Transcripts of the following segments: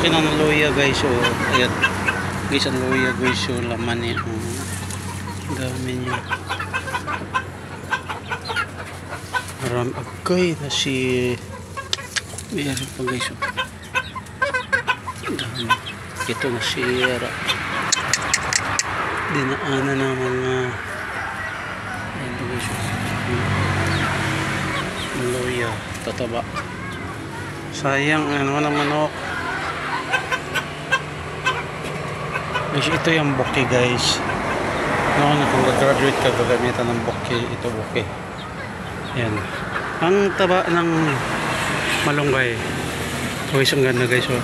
laki ng luya guys. So, ayan. Guys, ang luya guys. So, laman niya. Dami niya. Marami. Okay na si... Mayroon pa guys. Dami. Ito na sira. Dinaanan ng mga... Ayan pa guys. Luya. Tataba. Sayang. Ano ng manok. Guys, ito yung buki guys. Kung nag-graduate ka, gagamitan ng buki. Ito buki. Yan. Ang taba ng malunggay. Guys, ang ganda guys. Oh.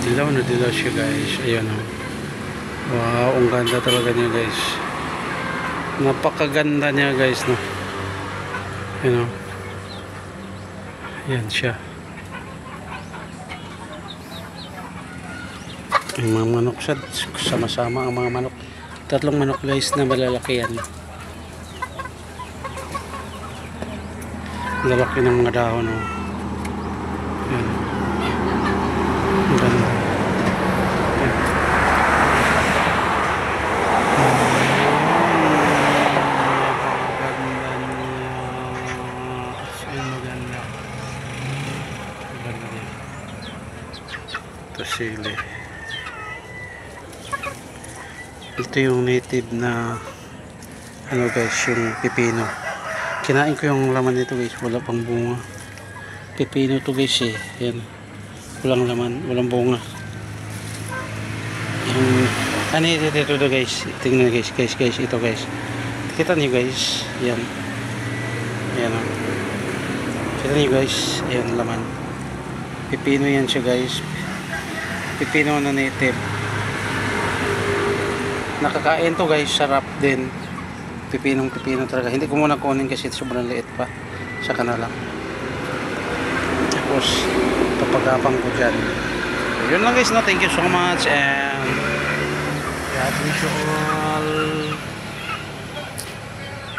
Dilaw na dilaw siya guys. Ayan oh. Wow, ang ganda talaga niya guys. Napakaganda niya guys. No? Ayan oh. Ayan siya. Ang mga manok siya, sama-sama ang mga manok. Tatlong manok guys na malalaki yan. Lalaki ng mga dahon. Oh. Yan. Ang ganda. Yan. Maganda niya. Maganda. Maganda niya. Ito sili. Ito yung native na ano guys, yung pipino. Kinain ko yung laman nito guys, wala pang bunga. Pipino to guys eh. Yan. Walang laman, walang bunga. Yung ano ito guys. Tingnan guys, ito guys. Kita niyo guys, yan. Yan oh. Kita niyo guys, ayan laman. Pipino yan siya guys. Pipino na native. Nakakain to guys, sarap din. Pipinong talaga. Hindi ko muna kunin kasi sobrang liit pa. Saka na lang. Tapos papagapang ko dyan. Yun lang guys, no? Thank you so much and God bless you all.